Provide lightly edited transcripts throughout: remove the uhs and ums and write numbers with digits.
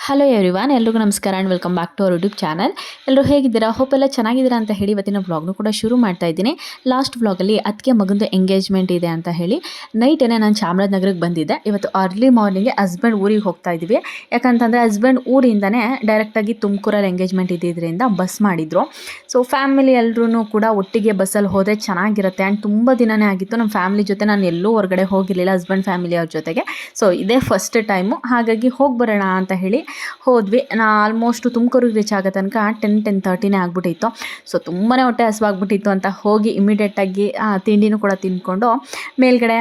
Hello everyone, ಎಲ್ರಿಗೂ ನಮಸ್ಕಾರ and welcome back to our YouTube channel. ಎಲ್ಲರೂ ಹೇಗಿದ್ದೀರಾ? ಹೋಪ್ ಎಲ್ಲ ಚೆನ್ನಾಗಿದ್ದೀರಾ ಅಂತ ಹೇಳಿ ಇವತ್ತಿನ ವ್ಲಾಗ್ನು ಕೂಡ ಶುರು ಮಾಡ್ತಾ ಇದ್ದೀನಿ. ಲಾಸ್ಟ್ ವ್ಲಾಗಲ್ಲಿ ಅದಕ್ಕೆ ಮಗಂದು ಎಂಗೇಜ್ಮೆಂಟ್ ಇದೆ ಅಂತ ಹೇಳಿ ನೈಟೇನೆ ನಾನು ಚಾಮರಾಜನಗರಕ್ಕೆ ಬಂದಿದ್ದೆ. ಇವತ್ತು ಅರ್ಲಿ ಮಾರ್ನಿಂಗ್ಗೆ ಹಸ್ಬೆಂಡ್ ಊರಿಗೆ ಹೋಗ್ತಾ ಇದ್ದೀವಿ. ಯಾಕಂತಂದರೆ ಹಸ್ಬೆಂಡ್ ಊರಿಂದನೇ ಡೈರೆಕ್ಟಾಗಿ ತುಮಕೂರಲ್ಲಿ ಎಂಗೇಜ್ಮೆಂಟ್ ಇದ್ದಿದ್ದರಿಂದ ಬಸ್ ಮಾಡಿದರು. ಸೊ ಫ್ಯಾಮಿಲಿ ಎಲ್ಲರೂ ಕೂಡ ಒಟ್ಟಿಗೆ ಬಸ್ಸಲ್ಲಿ ಹೋದರೆ ಚೆನ್ನಾಗಿರುತ್ತೆ. ಆ್ಯಂಡ್ ತುಂಬ ದಿನವೇ ಆಗಿತ್ತು ನಮ್ಮ ಫ್ಯಾಮಿಲಿ ಜೊತೆ ನಾನು ಎಲ್ಲೂ ಹೊರಗಡೆ ಹೋಗಿರಲಿಲ್ಲ, ಹಸ್ಬೆಂಡ್ ಫ್ಯಾಮಿಲಿ ಅವ್ರ ಜೊತೆಗೆ. ಸೊ ಇದೇ ಫಸ್ಟ್ ಟೈಮು, ಹಾಗಾಗಿ ಹೋಗಿ ಬರೋಣ ಅಂತ ಹೇಳಿ ಹೋದ್ವಿ. ಆಲ್ಮೋಸ್ಟ್ ತುಮಕೂರಿಗೆ ರೀಚ್ ಆಗೋ ತನಕ 10:30 ಆಗ್ಬಿಟ್ಟಿತ್ತು. ಸೊ ತುಂಬಾ ಹೊಟ್ಟೆ ಹಸಿವಾಗ್ಬಿಟ್ಟಿತ್ತು ಅಂತ ಹೋಗಿ ಇಮಿಡಿಯೇಟಾಗಿ ತಿಂಡಿನೂ ಕೂಡ ತಿಂದ್ಕೊಂಡು ಮೇಲ್ಗಡೆ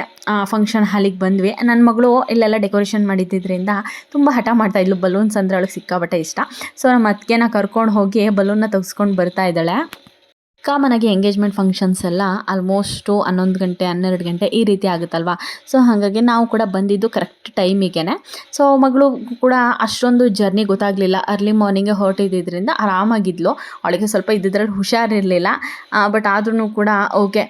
ಫಂಕ್ಷನ್ ಹಾಲಿಗೆ ಬಂದ್ವಿ. ನನ್ನ ಮಗಳು ಇಲ್ಲೆಲ್ಲ ಡೆಕೋರೇಷನ್ ಮಾಡಿದ್ದರಿಂದ ತುಂಬ ಹಠ ಮಾಡ್ತಾಯಿದ್ಲು. ಬಲೂನ್ಸ್ ಅಂದರೆ ಅವಳಿಗೆ ಸಿಕ್ಕಾಬಟ್ಟೆ ಇಷ್ಟ. ಸೊ ನಮ್ಮ ಅತ್ತಿಗೆನ ಕರ್ಕೊಂಡು ಹೋಗಿ ಬಲೂನ್ನ ತೆಗೆಸ್ಕೊಂಡು ಬರ್ತಾ ಇದ್ದಾಳೆ. ಕಾಮನಾಗಿ ಎಂಗೇಜ್ಮೆಂಟ್ ಫಂಕ್ಷನ್ಸ್ ಎಲ್ಲ ಆಲ್ಮೋಸ್ಟು 11 ಗಂಟೆ 12 ಗಂಟೆ ಈ ರೀತಿ ಆಗುತ್ತಲ್ವ. ಸೊ ಹಾಗಾಗಿ ನಾವು ಕೂಡ ಬಂದಿದ್ದು ಕರೆಕ್ಟ್ ಟೈಮಿಗೆ. ಸೊ ಮಗಳು ಕೂಡ ಅಷ್ಟೊಂದು ಜರ್ನಿ ಗೊತ್ತಾಗಲಿಲ್ಲ, ಅರ್ಲಿ ಮಾರ್ನಿಂಗೇ ಹೊರಟಿದ್ದರಿಂದ ಆರಾಮಾಗಿದ್ಲು. ಅವಳಿಗೆ ಸ್ವಲ್ಪ ಇದ್ದಿದ್ರಲ್ಲಿ ಹುಷಾರಿರಲಿಲ್ಲ, ಬಟ್ ಆದ್ರೂ ಕೂಡ ಓಕೆ.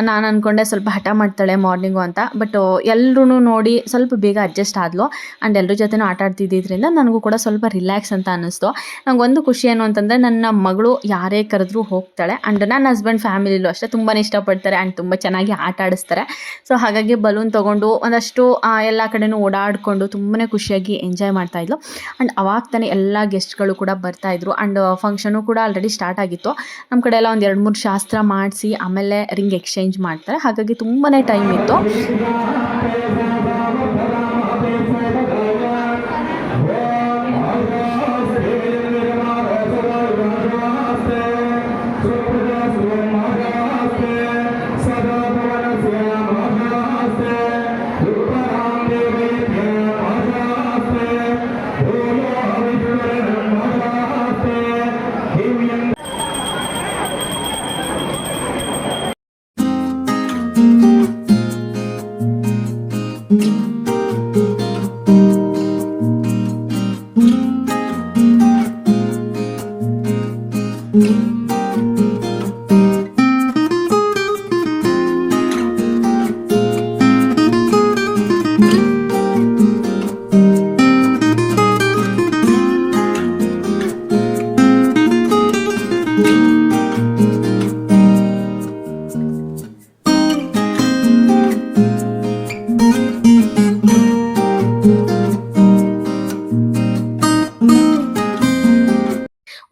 ನಾನು ಅಂದ್ಕೊಂಡೆ ಸ್ವಲ್ಪ ಹಠ ಮಾಡ್ತಾಳೆ ಮಾರ್ನಿಂಗು ಅಂತ, ಬಟ್ ಎಲ್ಲರೂ ನೋಡಿ ಸ್ವಲ್ಪ ಬೇಗ ಅಡ್ಜಸ್ಟ್ ಆದಳು. ಆ್ಯಂಡ್ ಎಲ್ಲರ ಜೊತೆನೂ ಆಟ ಆಡ್ತಿದ್ದರಿಂದ ನನಗೂ ಕೂಡ ಸ್ವಲ್ಪ ರಿಲ್ಯಾಕ್ಸ್ ಅಂತ ಅನ್ನಿಸ್ತು. ನನಗೊಂದು ಖುಷಿ ಏನು ಅಂತಂದರೆ ನನ್ನ ಮಗಳು ಯಾರೇ ಕರೆದ್ರೂ ಹೋಗ್ತಾಳೆ. ಆ್ಯಂಡ್ ನನ್ನ ಹಸ್ಬೆಂಡ್ ಫ್ಯಾಮಿಲಿಲೂ ಅಷ್ಟೇ ತುಂಬಾ ಇಷ್ಟಪಡ್ತಾರೆ ಆ್ಯಂಡ್ ತುಂಬ ಚೆನ್ನಾಗಿ ಆಟ ಆಡಿಸ್ತಾರೆ. ಸೊ ಹಾಗಾಗಿ ಬಲೂನ್ ತೊಗೊಂಡು ಒಂದಷ್ಟು ಎಲ್ಲ ಕಡೆನೂ ಓಡಾಡಿಕೊಂಡು ತುಂಬಾ ಖುಷಿಯಾಗಿ ಎಂಜಾಯ್ ಮಾಡ್ತಾಯಿದ್ಲು. ಆ್ಯಂಡ್ ಅವಾಗ ತಾನೇ ಎಲ್ಲ ಗೆಸ್ಟ್ಗಳು ಕೂಡ ಬರ್ತಾಯಿದ್ರು. ಆ್ಯಂಡ್ ಫಂಕ್ಷನು ಕೂಡ ಆಲ್ರೆಡಿ ಸ್ಟಾರ್ಟ್ ಆಗಿತ್ತು. ನಮ್ಮ ಕಡೆ ಎಲ್ಲ ಒಂದು 2-3 ಶಾಸ್ತ್ರ ಮಾಡಿಸಿ ಆಮೇಲೆ ರಿಂಗ್ ಎಕ್ಸ್ಚೇಂಜ್ ಮಾಡ್ತಾರೆ. ಹಾಗಾಗಿ ತುಂಬಾ ಟೈಮ್ ಇತ್ತು.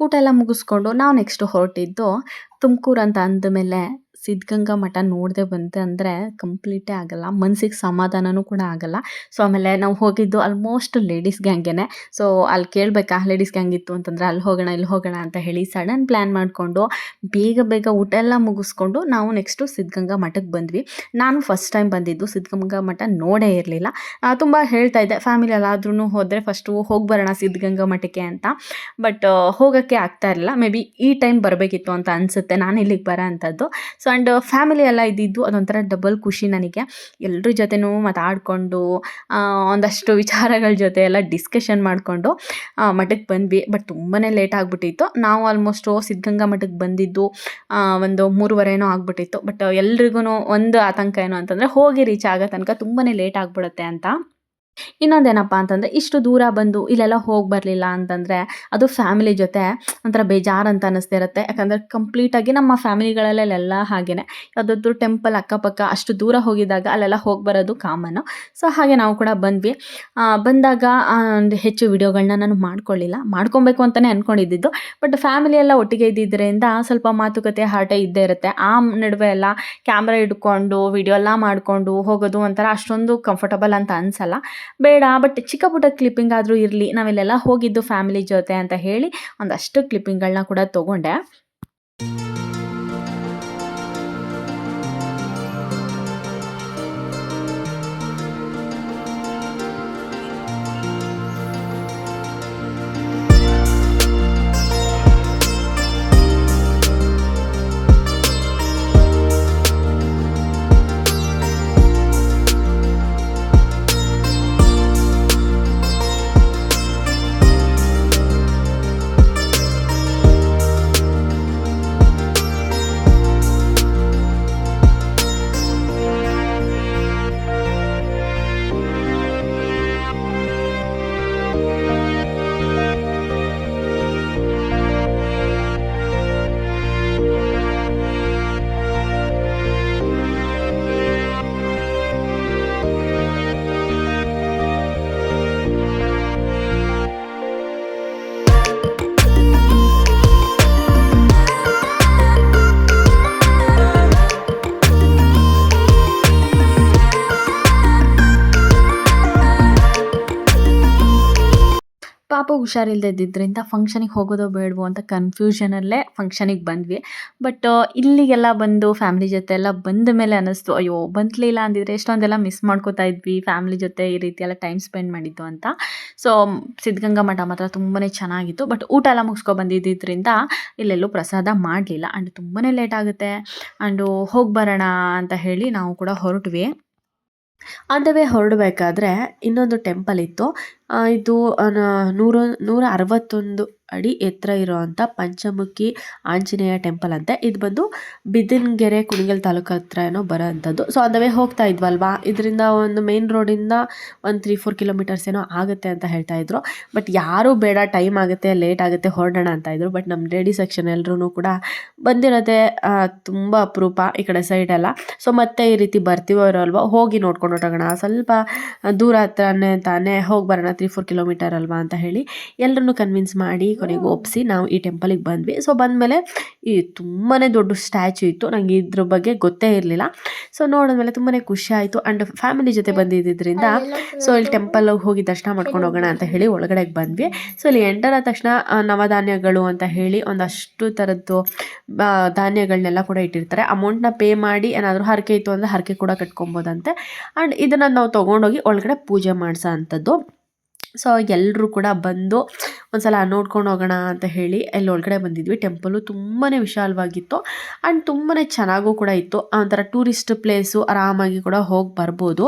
ಊಟ ಎಲ್ಲ ಮುಗಿಸ್ಕೊಂಡು ನಾವು ನೆಕ್ಸ್ಟ್ ಹೊರಟಿದ್ದು ತುಮಕೂರು ಅಂತ ಅಂದಮೇಲೆ ಸಿದ್ಧಗಂಗಾ ಮಠ ನೋಡದೆ ಬಂತೆ ಅಂದರೆ ಕಂಪ್ಲೀಟೇ ಆಗೋಲ್ಲ, ಮನಸ್ಸಿಗೆ ಸಮಾಧಾನವೂ ಕೂಡ ಆಗೋಲ್ಲ. ಸೊ ಆಮೇಲೆ ನಾವು ಹೋಗಿದ್ದು ಆಲ್ಮೋಸ್ಟ್ ಲೇಡೀಸ್ ಗ್ಯಾಂಗೇ. ಸೊ ಅಲ್ಲಿ ಕೇಳಬೇಕಾ ಲೇಡೀಸ್ ಗ್ಯಾಂಗ್ ಇತ್ತು ಅಂತಂದರೆ ಅಲ್ಲಿ ಹೋಗೋಣ ಇಲ್ಲಿ ಹೋಗೋಣ ಅಂತ ಹೇಳಿ ಸಡನ್ ಪ್ಲ್ಯಾನ್ ಮಾಡಿಕೊಂಡು ಬೇಗ ಬೇಗ ಊಟ ಎಲ್ಲ ಮುಗಿಸ್ಕೊಂಡು ನಾವು ನೆಕ್ಸ್ಟು ಸಿದ್ಧಗಂಗಾ ಮಠಕ್ಕೆ ಬಂದ್ವಿ. ನಾನು ಫಸ್ಟ್ ಟೈಮ್ ಬಂದಿದ್ದು ಸಿದ್ಧಗಂಗಾ ಮಠ ನೋಡೇ ಇರಲಿಲ್ಲ. ತುಂಬ ಹೇಳ್ತಾ ಇದ್ದೆ ಫ್ಯಾಮಿಲಿ ಎಲ್ಲಾದ್ರೂ ಹೋದರೆ ಫಸ್ಟು ಹೋಗಿ ಬರೋಣ ಸಿದ್ಧಗಂಗಾ ಮಠಕ್ಕೆ ಅಂತ, ಬಟ್ ಹೋಗೋಕ್ಕೆ ಆಗ್ತಾ ಇರಲಿಲ್ಲ. ಮೇ ಬಿ ಈ ಟೈಮ್ ಬರಬೇಕಿತ್ತು ಅಂತ ಅನಿಸುತ್ತೆ ನಾನು ಇಲ್ಲಿಗೆ ಬರೋ ಅಂಥದ್ದು. ಸೊ ಆ್ಯಂಡ್ ಫ್ಯಾಮಿಲಿ ಎಲ್ಲ ಇದ್ದಿದ್ದು ಅದೊಂಥರ ಡಬಲ್ ಖುಷಿ ನನಗೆ. ಎಲ್ಲರ ಜೊತೆನೂ ಮಾತಾಡಿಕೊಂಡು ಒಂದಷ್ಟು ವಿಚಾರಗಳ ಜೊತೆ ಎಲ್ಲ ಡಿಸ್ಕಷನ್ ಮಾಡಿಕೊಂಡು ಮಠಕ್ಕೆ ಬಂದ್ವಿ. ಬಟ್ ತುಂಬಾ ಲೇಟ್ ಆಗಿಬಿಟ್ಟಿತ್ತು. ನಾವು ಆಲ್ಮೋಸ್ಟು ಸಿದ್ಧಗಂಗಾ ಮಠಕ್ಕೆ ಬಂದಿದ್ದು ಒಂದು 3:30 ಆಗಿಬಿಟ್ಟಿತ್ತು. ಬಟ್ ಎಲ್ರಿಗೂ ಒಂದು ಆತಂಕ ಏನು ಅಂತಂದರೆ ಹೋಗಿ ರೀಚ್ ಆಗೋ ತನಕ ತುಂಬಾ ಲೇಟ್ ಆಗಿಬಿಡುತ್ತೆ ಅಂತ. ಇನ್ನೊಂದೇನಪ್ಪ ಅಂತಂದರೆ ಇಷ್ಟು ದೂರ ಬಂದು ಇಲ್ಲೆಲ್ಲ ಹೋಗಿ ಬರಲಿಲ್ಲ ಅಂತಂದರೆ ಅದು ಫ್ಯಾಮಿಲಿ ಜೊತೆ ಒಂಥರ ಬೇಜಾರು ಅಂತ ಅನ್ನಿಸ್ತಾ ಇರುತ್ತೆ. ಯಾಕಂದರೆ ಕಂಪ್ಲೀಟಾಗಿ ನಮ್ಮ ಫ್ಯಾಮಿಲಿಗಳಲ್ಲೆಲ್ಲ ಹಾಗೆಯೇ ಯಾವುದಾದ್ರೂ ಟೆಂಪಲ್ ಅಕ್ಕಪಕ್ಕ ಅಷ್ಟು ದೂರ ಹೋಗಿದ್ದಾಗ ಅಲ್ಲೆಲ್ಲ ಹೋಗಿ ಬರೋದು ಕಾಮನ್ನು. ಸೊ ಹಾಗೆ ನಾವು ಕೂಡ ಬಂದ್ವಿ. ಬಂದಾಗ ಒಂದು ಹೆಚ್ಚು ವಿಡಿಯೋಗಳನ್ನ ನಾನು ಮಾಡ್ಕೊಬೇಕು ಅಂತಲೇ ಅಂದ್ಕೊಂಡಿದ್ದು. ಬಟ್ ಫ್ಯಾಮಿಲಿ ಎಲ್ಲ ಒಟ್ಟಿಗೆ ಇದ್ದಿದ್ದರಿಂದ ಸ್ವಲ್ಪ ಮಾತುಕತೆ ಹರಟೆ ಇದ್ದೇ ಇರುತ್ತೆ. ಆ ನಡುವೆ ಎಲ್ಲ ಕ್ಯಾಮ್ರಾ ಹಿಡ್ಕೊಂಡು ವಿಡಿಯೋ ಎಲ್ಲ ಮಾಡಿಕೊಂಡು ಹೋಗೋದು ಒಂಥರ ಅಷ್ಟೊಂದು ಕಂಫರ್ಟಬಲ್ ಅಂತ ಅನಿಸಲ್ಲ, ಬೇಡ. ಬಟ್ ಚಿಕ್ಕ ಪುಟ್ಟ ಕ್ಲಿಪ್ಪಿಂಗ್ ಆದರೂ ಇರಲಿ, ನಾವಿಲ್ಲೆಲ್ಲ ಹೋಗಿದ್ದು ಫ್ಯಾಮಿಲಿ ಜೊತೆ ಅಂತ ಹೇಳಿ ಒಂದಷ್ಟು ಕ್ಲಿಪ್ಪಿಂಗ್ಗಳನ್ನ ಕೂಡ ತೊಗೊಂಡೆ. ಹುಷಾರಿಲ್ಲದೆ ಇದ್ದಿದ್ದರಿಂದ ಫಂಕ್ಷನಿಗೆ ಹೋಗೋದೋ ಬೇಡವೋ ಅಂತ ಕನ್ಫ್ಯೂಷನಲ್ಲೇ ಫಂಕ್ಷನಿಗೆ ಬಂದ್ವಿ. ಬಟ್ ಇಲ್ಲಿಗೆಲ್ಲ ಬಂದು ಫ್ಯಾಮಿಲಿ ಜೊತೆ ಎಲ್ಲ ಬಂದ ಮೇಲೆ ಅನ್ನಿಸ್ತು, ಅಯ್ಯೋ ಬಂತಲಿಲ್ಲ ಅಂದಿದ್ರೆ ಎಷ್ಟೊಂದೆಲ್ಲ ಮಿಸ್ ಮಾಡ್ಕೋತಾ ಇದ್ವಿ ಫ್ಯಾಮಿಲಿ ಜೊತೆ ಈ ರೀತಿ ಎಲ್ಲ ಟೈಮ್ ಸ್ಪೆಂಡ್ ಮಾಡಿದ್ದು ಅಂತ. ಸೊ ಸಿದ್ಧಗಂಗಾ ಮಠ ಮಾತ್ರ ತುಂಬಾ ಚೆನ್ನಾಗಿತ್ತು. ಬಟ್ ಊಟ ಎಲ್ಲ ಮುಗಿಸ್ಕೊ ಬಂದಿದ್ದರಿಂದ ಇಲ್ಲೆಲ್ಲೂ ಪ್ರಸಾದ ಮಾಡಲಿಲ್ಲ. ಆ್ಯಂಡ್ ತುಂಬಾ ಲೇಟ್ ಆಗುತ್ತೆ ಆ್ಯಂಡು ಹೋಗಿ ಬರೋಣ ಅಂತ ಹೇಳಿ ನಾವು ಕೂಡ ಹೊರಟ್ವಿ. ಆನ್ ದ ವೇ ಹೊರಡಬೇಕಾದ್ರೆ ಇನ್ನೊಂದು ಟೆಂಪಲ್ ಇತ್ತು. ಇದು 161 ಅಡಿ ಎತ್ತರ ಇರೋವಂಥ ಪಂಚಮುಖಿ ಆಂಜನೇಯ ಟೆಂಪಲ್ ಅಂತೆ. ಇದು ಬಂದು ಬಿದಿನಗೆರೆ ಕುಣಿಗಲ್ ತಾಲೂಕು ಹತ್ರ ಏನೋ ಬರೋ ಅಂಥದ್ದು. ಸೊ ಆನ್ ದ ವೇ ಹೋಗ್ತಾ ಇದ್ವಲ್ವಾ, ಇದರಿಂದ ಒಂದು ಮೇನ್ ರೋಡಿಂದ ಒಂದು 3-4 ಕಿಲೋಮೀಟರ್ಸ್ ಏನೋ ಆಗುತ್ತೆ ಅಂತ ಹೇಳ್ತಾ ಇದ್ರು. ಬಟ್ ಯಾರೂ ಬೇಡ, ಟೈಮ್ ಆಗುತ್ತೆ, ಲೇಟ್ ಆಗುತ್ತೆ, ಹೊರಡೋಣ ಅಂತ ಇದ್ರು. ಬಟ್ ನಮ್ಮ ಲೇಡಿ ಸೆಕ್ಷನ್ ಎಲ್ಲರೂ ಕೂಡ ಬಂದಿರೋದೇ ತುಂಬ ಅಪರೂಪ ಈ ಕಡೆ ಸೈಡೆಲ್ಲ. ಸೊ ಮತ್ತೆ ಈ ರೀತಿ ಬರ್ತೀವೋ ಇರೋಲ್ವ, ಹೋಗಿ ನೋಡ್ಕೊಂಡು ಹೊರಟೋಗೋಣ, ಸ್ವಲ್ಪ ದೂರ ಹತ್ರನೇ ತಾನೇ, ಹೋಗಿ ಬರೋಣ, 3-4 ಕಿಲೋಮೀಟರ್ ಅಲ್ವಾ ಅಂತ ಹೇಳಿ ಎಲ್ಲರನ್ನೂ ಕನ್ವಿನ್ಸ್ ಮಾಡಿ ಕೊನೆಗೆ ಒಪ್ಪಿಸಿ ನಾವು ಈ ಟೆಂಪಲಿಗೆ ಬಂದ್ವಿ. ಸೊ ಬಂದಮೇಲೆ ಈ ತುಂಬಾ ದೊಡ್ಡ ಸ್ಟ್ಯಾಚು ಇತ್ತು. ನನಗೆ ಇದ್ರ ಬಗ್ಗೆ ಗೊತ್ತೇ ಇರಲಿಲ್ಲ. ಸೊ ನೋಡಿದ್ಮೇಲೆ ತುಂಬಾ ಖುಷಿ ಆಯಿತು. ಆ್ಯಂಡ್ ಫ್ಯಾಮಿಲಿ ಜೊತೆ ಬಂದಿದ್ದರಿಂದ ಸೊ ಇಲ್ಲಿ ಟೆಂಪಲ್ಗೆ ಹೋಗಿ ದರ್ಶನ ಮಾಡ್ಕೊಂಡು ಹೋಗೋಣ ಅಂತ ಹೇಳಿ ಒಳಗಡೆಗೆ ಬಂದ್ವಿ. ಸೊ ಇಲ್ಲಿ ಎಂಟರ್ ಆದ ತಕ್ಷಣ ನವಧಾನ್ಯಗಳು ಅಂತ ಹೇಳಿ ಒಂದಷ್ಟು ಥರದ್ದು ಧಾನ್ಯಗಳನ್ನೆಲ್ಲ ಕೂಡ ಇಟ್ಟಿರ್ತಾರೆ. ಅಮೌಂಟ್ನ ಪೇ ಮಾಡಿ ಏನಾದರೂ ಹರಕೆ ಇತ್ತು ಅಂದರೆ ಹರಕೆ ಕೂಡ ಕಟ್ಕೊಬೋದಂತೆ. ಆ್ಯಂಡ್ ಇದನ್ನು ನಾವು ತೊಗೊಂಡೋಗಿ ಒಳಗಡೆ ಪೂಜೆ ಮಾಡಿಸೋ ಅಂಥದ್ದು. ಸೊ ಎಲ್ಲರೂ ಕೂಡ ಬಂದು ಒಂದು ಸಲ ನೋಡ್ಕೊಂಡು ಹೋಗೋಣ ಅಂತ ಹೇಳಿ ಅಲ್ಲಿ ಒಳಗಡೆ ಬಂದಿದ್ವಿ. ಟೆಂಪಲು ತುಂಬಾ ವಿಶಾಲವಾಗಿತ್ತು ಆ್ಯಂಡ್ ತುಂಬಾ ಚೆನ್ನಾಗೂ ಕೂಡ ಇತ್ತು. ಒಂಥರ ಟೂರಿಸ್ಟ್ ಪ್ಲೇಸು, ಆರಾಮಾಗಿ ಕೂಡ ಹೋಗಿ ಬರ್ಬೋದು.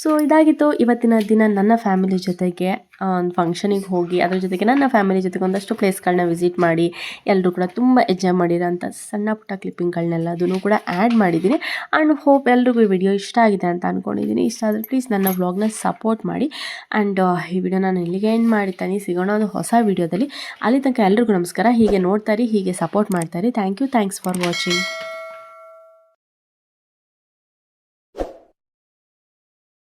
ಸೊ ಇದಾಗಿತ್ತು ಇವತ್ತಿನ ದಿನ ನನ್ನ ಫ್ಯಾಮಿಲಿ ಜೊತೆಗೆ ಒಂದು ಫಂಕ್ಷನಿಗೆ ಹೋಗಿ ಅದ್ರ ಜೊತೆಗೆ ನನ್ನ ಫ್ಯಾಮಿಲಿ ಜೊತೆಗೆ ಒಂದಷ್ಟು ಪ್ಲೇಸ್ಗಳನ್ನ ವಿಸಿಟ್ ಮಾಡಿ ಎಲ್ಲರೂ ಕೂಡ ತುಂಬ ಎಂಜಾಯ್ ಮಾಡಿರೋಂಥ ಸಣ್ಣ ಪುಟ್ಟ ಕ್ಲಿಪ್ಪಿಂಗ್ಗಳನ್ನೆಲ್ಲದನ್ನು ಕೂಡ ಆ್ಯಡ್ ಮಾಡಿದ್ದೀನಿ. ಆ್ಯಂಡ್ ಹೋಪ್ ಎಲ್ರಿಗೂ ಈ ವಿಡಿಯೋ ಇಷ್ಟ ಆಗಿದೆ ಅಂತ ಅಂದ್ಕೊಂಡಿದ್ದೀನಿ. ಇಷ್ಟ ಆದರೆ ಪ್ಲೀಸ್ ನನ್ನ ವ್ಲಾಗ್ನ ಸಪೋರ್ಟ್ ಮಾಡಿ. ಆ್ಯಂಡ್ ಈ ವಿಡಿಯೋ ನಾನು ಇಲ್ಲಿಗೆ ಎಂಡ್ ಮಾಡಿರ್ತೀನಿ. ಸಿಗೋಣ ಒಂದು ಹೊಸ ವಿಡಿಯೋದಲ್ಲಿ. ಅಲ್ಲಿ ತನಕ ಎಲ್ರಿಗೂ ನಮಸ್ಕಾರ. ಹೀಗೆ ನೋಡ್ತಾರಿ, ಹೀಗೆ ಸಪೋರ್ಟ್ ಮಾಡ್ತಾರಿ. Thanks for watching.